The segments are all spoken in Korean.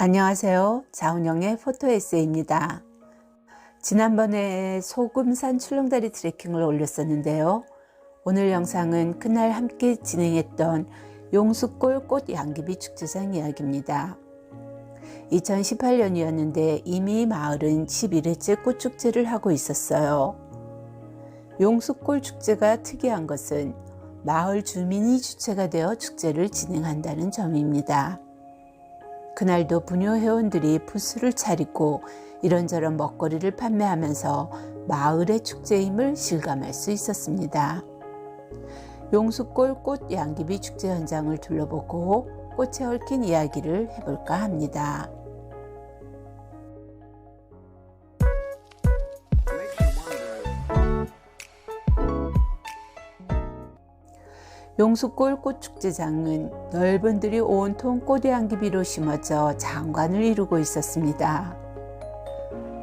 안녕하세요. 자운영의 포토 에세이입니다. 지난번에 소금산 출렁다리 트레킹을 올렸었는데요. 오늘 영상은 그날 함께 진행했던 용수골 꽃 양귀비 축제장 이야기입니다. 2018년이었는데 이미 마을은 11회째 꽃축제를 하고 있었어요. 용수골 축제가 특이한 것은 마을 주민이 주체가 되어 축제를 진행한다는 점입니다. 그날도 부녀 회원들이 부스를 차리고 이런저런 먹거리를 판매하면서 마을의 축제임을 실감할 수 있었습니다. 용수골 꽃 양귀비 축제 현장을 둘러보고 꽃에 얽힌 이야기를 해볼까 합니다. 용수골 꽃축제장은 넓은 들이 온통 꽃양귀비로 심어져 장관을 이루고 있었습니다.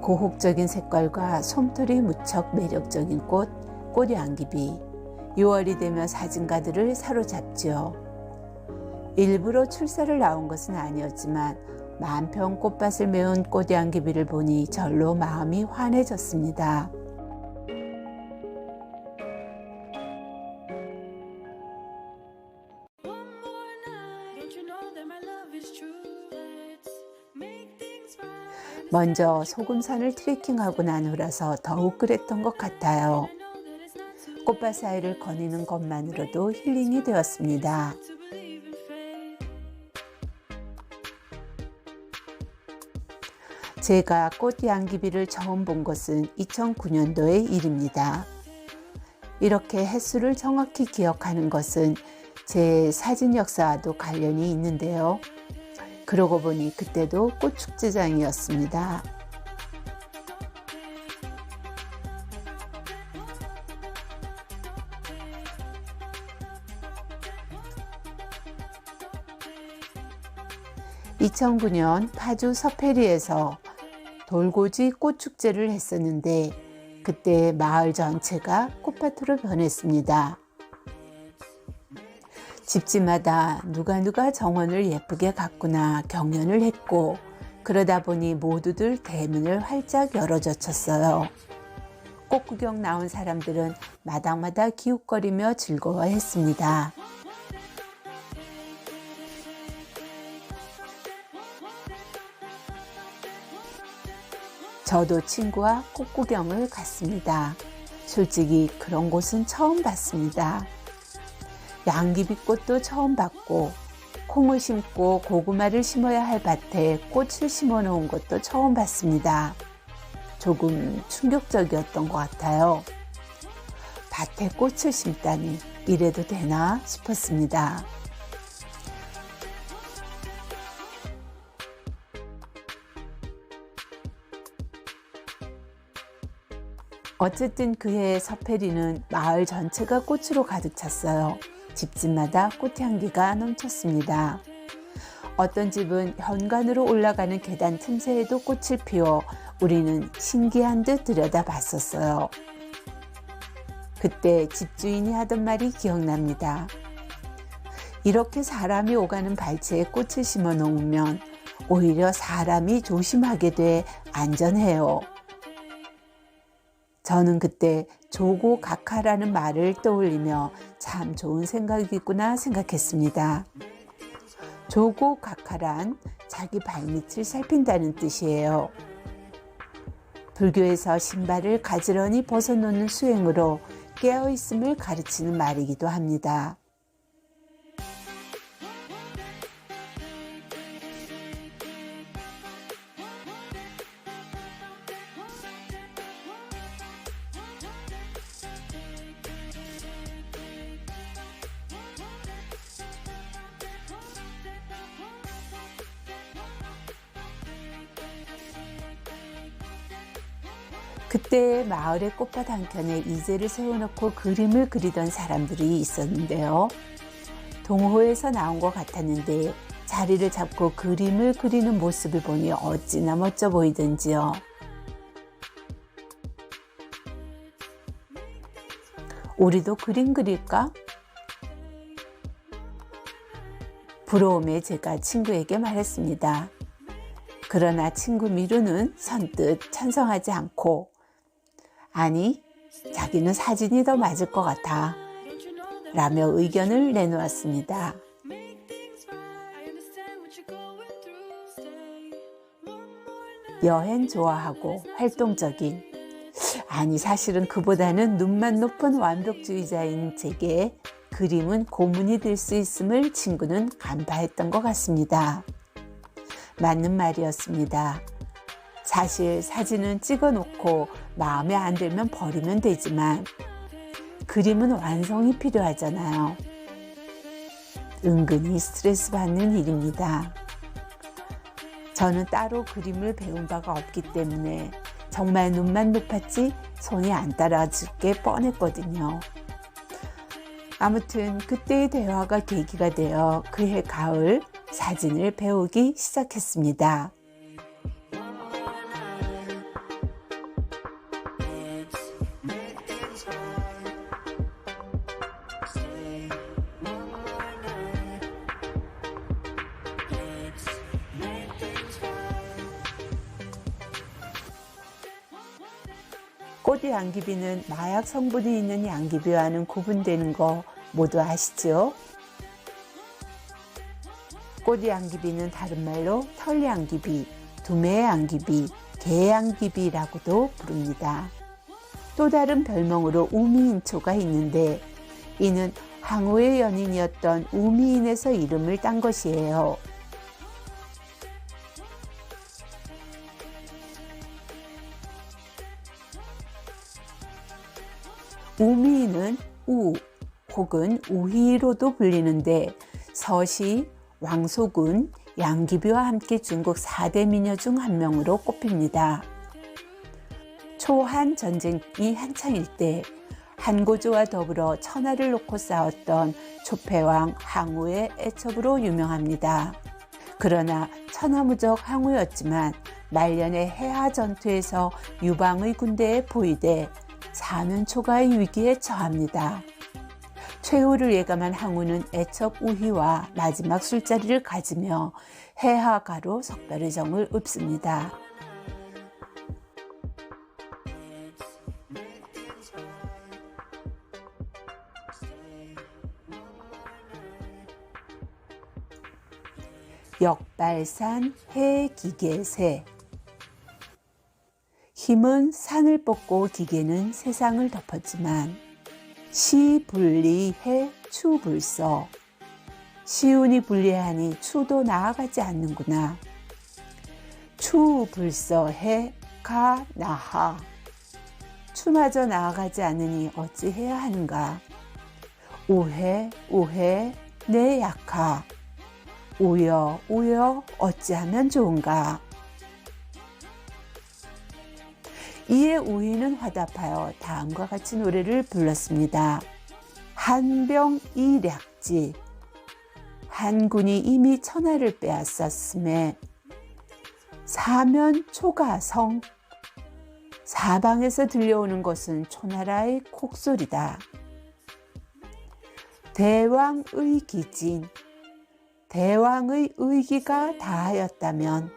고혹적인 색깔과 솜털이 무척 매력적인 꽃양귀비. 6월이 되면 사진가들을 사로잡지요. 일부러 출사를 나온 것은 아니었지만 만평 꽃밭을 메운 꽃양귀비를 보니 절로 마음이 환해졌습니다. 먼저 소금산을 트레킹하고 난 후라서 더욱 그랬던 것 같아요. 꽃밭 사이를 거니는 것만으로도 힐링이 되었습니다. 제가 꽃양귀비를 처음 본 것은 2009년도의 일입니다. 이렇게 횟수를 정확히 기억하는 것은 제 사진 역사와도 관련이 있는데요. 그러고 보니 그때도 꽃축제장이었습니다. (2009년) 파주 서페리에서 돌고지 꽃축제를 했었는데 그때 마을 전체가 꽃밭으로 변했습니다. 집집마다 누가 정원을 예쁘게 가꾸나 경연을 했고 그러다 보니 모두들 대문을 활짝 열어젖혔어요. 꽃 구경 나온 사람들은 마당마다 기웃거리며 즐거워했습니다. 저도 친구와 꽃 구경을 갔습니다. 솔직히 그런 곳은 처음 봤습니다. 양귀비꽃도 처음 봤고 콩을 심고 고구마를 심어야 할 밭에 꽃을 심어 놓은 것도 처음 봤습니다. 조금 충격적이었던 것 같아요. 밭에 꽃을 심다니 이래도 되나 싶었습니다. 어쨌든 그해 서페리는 마을 전체가 꽃으로 가득 찼어요. 집집마다 꽃향기가 넘쳤습니다. 어떤 집은 현관으로 올라가는 계단 틈새에도 꽃을 피워 우리는 신기한 듯 들여다봤었어요. 그때 집주인이 하던 말이 기억납니다. 이렇게 사람이 오가는 발치에 꽃을 심어 놓으면 오히려 사람이 조심하게 돼 안전해요. 저는 그때 조고각하라는 말을 떠올리며 참 좋은 생각이구나 생각했습니다. 조고각하란 자기 발밑을 살핀다는 뜻이에요. 불교에서 신발을 가지런히 벗어놓는 수행으로 깨어있음을 가르치는 말이기도 합니다. 그때 마을의 꽃밭 한켠에 이제를 세워놓고 그림을 그리던 사람들이 있었는데요. 동호회에서 나온 것 같았는데 자리를 잡고 그림을 그리는 모습을 보니 어찌나 멋져 보이던지요. 우리도 그림 그릴까? 부러움에 제가 친구에게 말했습니다. 그러나 친구 미루는 선뜻 찬성하지 않고 아니, 자기는 사진이 더 맞을 것 같아 라며 의견을 내놓았습니다. 여행 좋아하고 활동적인, 아니 사실은 그보다는 눈만 높은 완벽주의자인 제게 그림은 고문이 될 수 있음을 친구는 간파했던 것 같습니다. 맞는 말이었습니다. 사실 사진은 찍어놓고 마음에 안 들면 버리면 되지만 그림은 완성이 필요하잖아요. 은근히 스트레스 받는 일입니다. 저는 따로 그림을 배운 바가 없기 때문에 정말 눈만 높았지 손이 안 따라줄 게 뻔했거든요. 아무튼 그때의 대화가 계기가 되어 그해 가을 사진을 배우기 시작했습니다. 꽃 양귀비는 마약 성분이 있는 양귀비와는 구분되는 거 모두 아시죠? 꽃 양귀비는 다른 말로 털 양귀비, 두매 양귀비, 개 양귀비라고도 부릅니다. 또 다른 별명으로 우미인초가 있는데 이는 항우의 연인이었던 우미인에서 이름을 딴 것이에요. 우미인은 우 혹은 우희로도 불리는데 서시, 왕소군, 양귀비와 함께 중국 4대 미녀 중 한 명으로 꼽힙니다. 초한 전쟁이 한창일 때 한고조와 더불어 천하를 놓고 싸웠던 초패왕 항우의 애첩으로 유명합니다. 그러나 천하무적 항우였지만 말년의 해하 전투에서 유방의 군대에 포위돼 사면초가의 위기에 처합니다. 최후를 예감한 항우는 애첩 우희와 마지막 술자리를 가지며 해하가로 석별의 정을 읊습니다. 역발산 해기계세. 힘은 산을 뻗고 기계는 세상을 덮었지만 시분리해 추불서. 시운이 분리하니 추도 나아가지 않는구나. 추불서해 가나하. 추마저 나아가지 않으니 어찌해야 하는가. 우해 내 약하. 우여 어찌하면 좋은가. 이에 우희는 화답하여 다음과 같이 노래를 불렀습니다. 한병이략지. 한군이 이미 천하를 빼앗았음에 사면초가성. 사방에서 들려오는 것은 초나라의 콕소리다. 대왕의 기진. 대왕의 의기가 다하였다면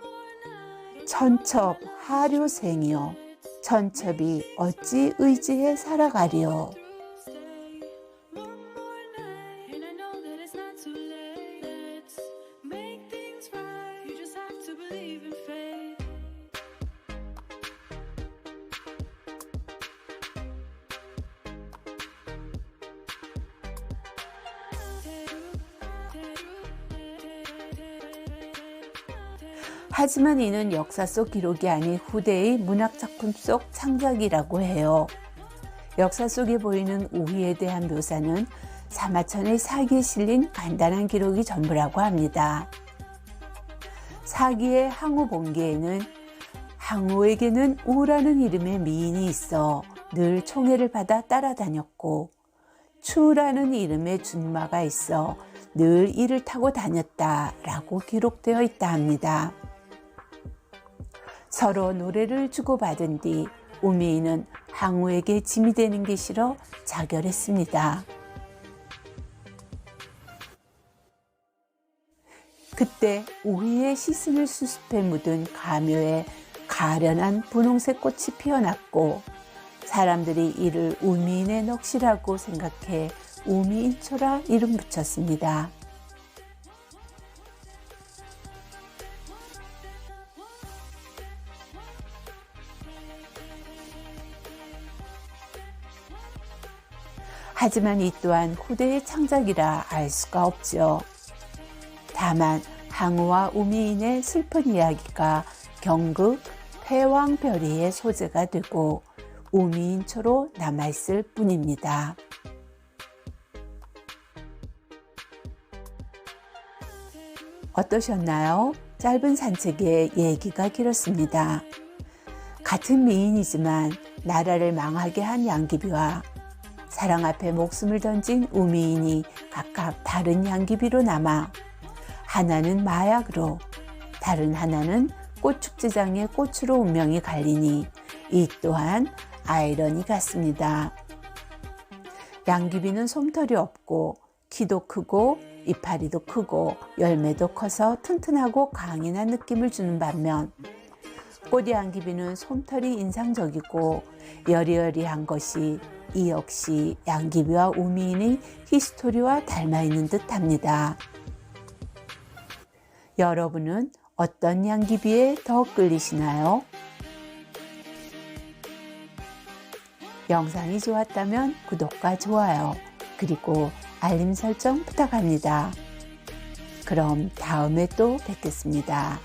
천첩 하료생이요. 천첩이 어찌 의지해 살아가리요. 하지만 이는 역사 속 기록이 아닌 후대의 문학작품 속 창작이라고 해요. 역사 속에 보이는 우희에 대한 묘사는 사마천의 사기에 실린 간단한 기록이 전부라고 합니다. 사기의 항우본기에는 항우에게는 우라는 이름의 미인이 있어 늘 총애를 받아 따라다녔고 추라는 이름의 준마가 있어 늘 이를 타고 다녔다라고 기록되어 있다 합니다. 서로 노래를 주고받은 뒤 우미인은 항우에게 짐이 되는 게 싫어 자결했습니다. 그때 우리의 시스늘 수습에 묻은 가묘에 가련한 분홍색 꽃이 피어났고 사람들이 이를 우미인의 넋이라고 생각해 우미인초라 이름 붙였습니다. 하지만 이 또한 후대의 창작이라 알 수가 없죠. 다만 항우와 우미인의 슬픈 이야기가 경극 패왕별이의 소재가 되고 우미인초로 남아있을 뿐입니다. 어떠셨나요? 짧은 산책에 얘기가 길었습니다. 같은 미인이지만 나라를 망하게 한 양귀비와 사랑 앞에 목숨을 던진 우미인이 각각 다른 양귀비로 남아 하나는 마약으로 다른 하나는 꽃축제장의 꽃으로 운명이 갈리니 이 또한 아이러니 같습니다. 양귀비는 솜털이 없고 키도 크고 이파리도 크고 열매도 커서 튼튼하고 강인한 느낌을 주는 반면 꽃양귀비는 솜털이 인상적이고 여리여리한 것이 이 역시 양귀비와 우미인의 히스토리와 닮아있는 듯합니다. 여러분은 어떤 양귀비에 더 끌리시나요? 영상이 좋았다면 구독과 좋아요 그리고 알림 설정 부탁합니다. 그럼 다음에 또 뵙겠습니다.